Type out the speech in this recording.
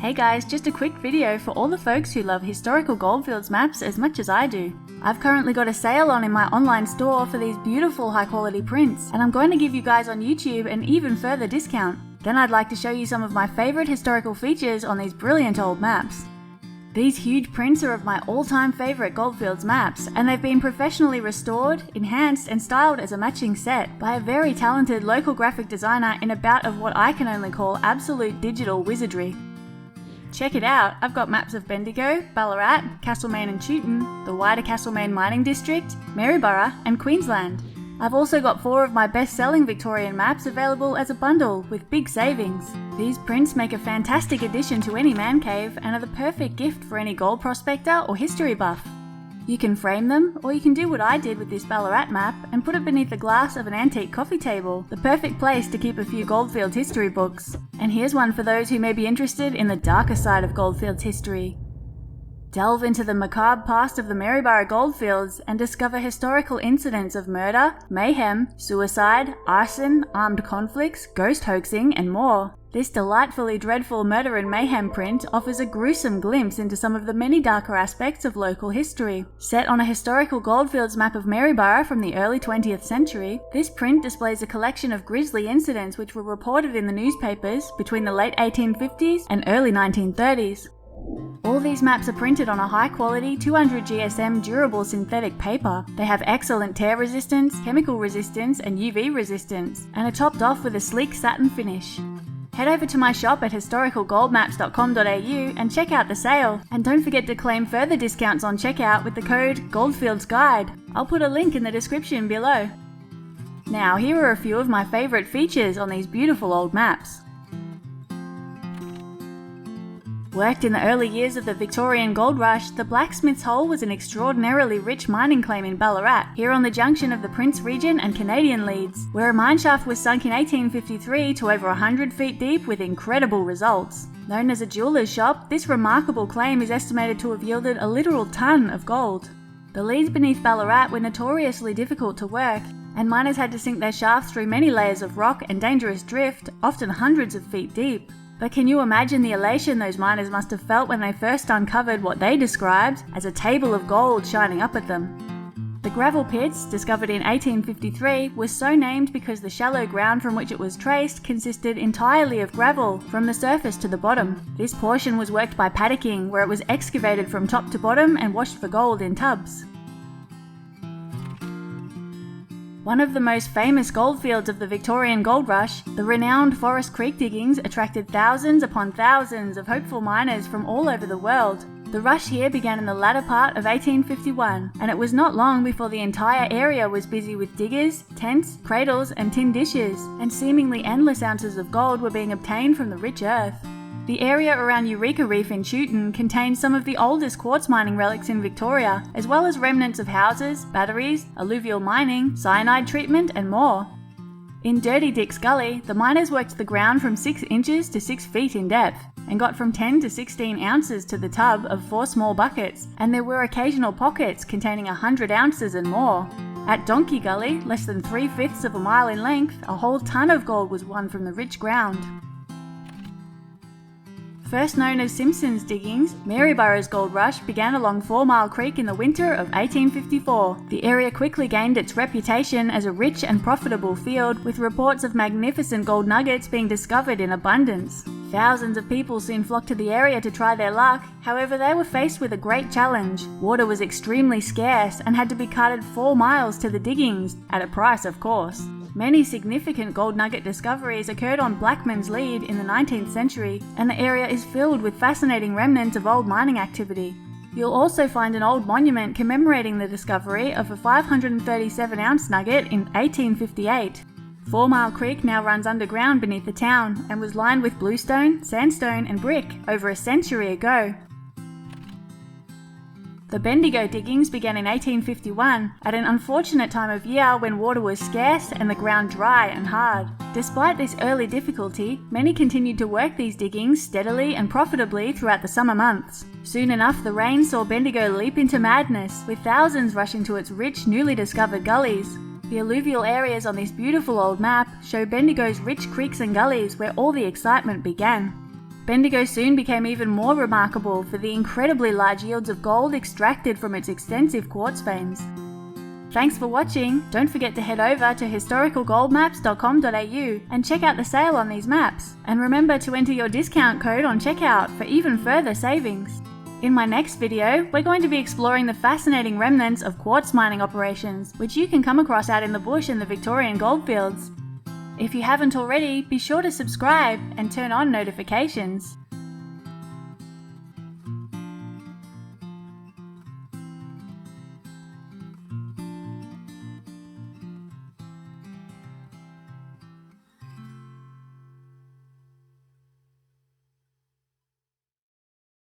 Hey guys, just a quick video for all the folks who love historical goldfields maps as much as I do. I've currently got a sale on in my online store for these beautiful high quality prints, and I'm going to give you guys on YouTube an even further discount. Then I'd like to show you some of my favourite historical features on these brilliant old maps. These huge prints are of my all-time favourite Goldfields maps, and they've been professionally restored, enhanced and styled as a matching set by a very talented local graphic designer in a bout of what I can only call absolute digital wizardry. Check it out, I've got maps of Bendigo, Ballarat, Castlemaine and Chewton, the wider Castlemaine Mining District, Maryborough and Queensland. I've also got 4 of my best-selling Victorian maps available as a bundle with big savings. These prints make a fantastic addition to any man cave and are the perfect gift for any gold prospector or history buff. You can frame them, or you can do what I did with this Ballarat map and put it beneath the glass of an antique coffee table, the perfect place to keep a few Goldfields history books. And here's one for those who may be interested in the darker side of Goldfields history. Delve into the macabre past of the Maryborough Goldfields and discover historical incidents of murder, mayhem, suicide, arson, armed conflicts, ghost hoaxing, and more. This delightfully dreadful murder and mayhem print offers a gruesome glimpse into some of the many darker aspects of local history. Set on a historical Goldfields map of Maryborough from the early 20th century, this print displays a collection of grisly incidents which were reported in the newspapers between the late 1850s and early 1930s. All these maps are printed on a high-quality 200 GSM durable synthetic paper. They have excellent tear resistance, chemical resistance and UV resistance, and are topped off with a sleek satin finish. Head over to my shop at historicalgoldmaps.com.au and check out the sale. And don't forget to claim further discounts on checkout with the code GoldfieldsGuide. I'll put a link in the description below. Now, here are a few of my favourite features on these beautiful old maps. Worked in the early years of the Victorian gold rush, the Blacksmith's Hole was an extraordinarily rich mining claim in Ballarat, here on the junction of the Prince Regent and Canadian Leads, where a mineshaft was sunk in 1853 to over 100 feet deep with incredible results. Known as a jeweller's shop, this remarkable claim is estimated to have yielded a literal ton of gold. The leads beneath Ballarat were notoriously difficult to work, and miners had to sink their shafts through many layers of rock and dangerous drift, often hundreds of feet deep. But can you imagine the elation those miners must have felt when they first uncovered what they described as a table of gold shining up at them? The gravel pits, discovered in 1853, were so named because the shallow ground from which it was traced consisted entirely of gravel from the surface to the bottom. This portion was worked by paddocking, where it was excavated from top to bottom and washed for gold in tubs. One of the most famous goldfields of the Victorian gold rush, the renowned Forest Creek diggings attracted thousands upon thousands of hopeful miners from all over the world. The rush here began in the latter part of 1851, and it was not long before the entire area was busy with diggers, tents, cradles and tin dishes, and seemingly endless ounces of gold were being obtained from the rich earth. The area around Eureka Reef in Chewton contains some of the oldest quartz mining relics in Victoria, as well as remnants of houses, batteries, alluvial mining, cyanide treatment and more. In Dirty Dick's Gully, the miners worked the ground from 6 inches to 6 feet in depth, and got from 10 to 16 ounces to the tub of 4 small buckets, and there were occasional pockets containing 100 ounces and more. At Donkey Gully, less than 3/5 of a mile in length, a whole ton of gold was won from the rich ground. First known as Simpson's diggings, Maryborough's gold rush began along 4 Mile Creek in the winter of 1854. The area quickly gained its reputation as a rich and profitable field, with reports of magnificent gold nuggets being discovered in abundance. Thousands of people soon flocked to the area to try their luck. However, they were faced with a great challenge. Water was extremely scarce and had to be carted 4 miles to the diggings, at a price of course. Many significant gold nugget discoveries occurred on Blackman's Lead in the 19th century, and the area is filled with fascinating remnants of old mining activity. You'll also find an old monument commemorating the discovery of a 537-ounce nugget in 1858. 4 Mile Creek now runs underground beneath the town and was lined with bluestone, sandstone and brick over a century ago. The Bendigo diggings began in 1851, at an unfortunate time of year when water was scarce and the ground dry and hard. Despite this early difficulty, many continued to work these diggings steadily and profitably throughout the summer months. Soon enough, the rain saw Bendigo leap into madness, with thousands rushing to its rich, newly discovered gullies. The alluvial areas on this beautiful old map show Bendigo's rich creeks and gullies where all the excitement began. Bendigo soon became even more remarkable for the incredibly large yields of gold extracted from its extensive quartz veins. Thanks for watching. Don't forget to head over to historicalgoldmaps.com.au and check out the sale on these maps. And remember to enter your discount code on checkout for even further savings. In my next video, we're going to be exploring the fascinating remnants of quartz mining operations, which you can come across out in the bush in the Victorian goldfields. If you haven't already, be sure to subscribe and turn on notifications.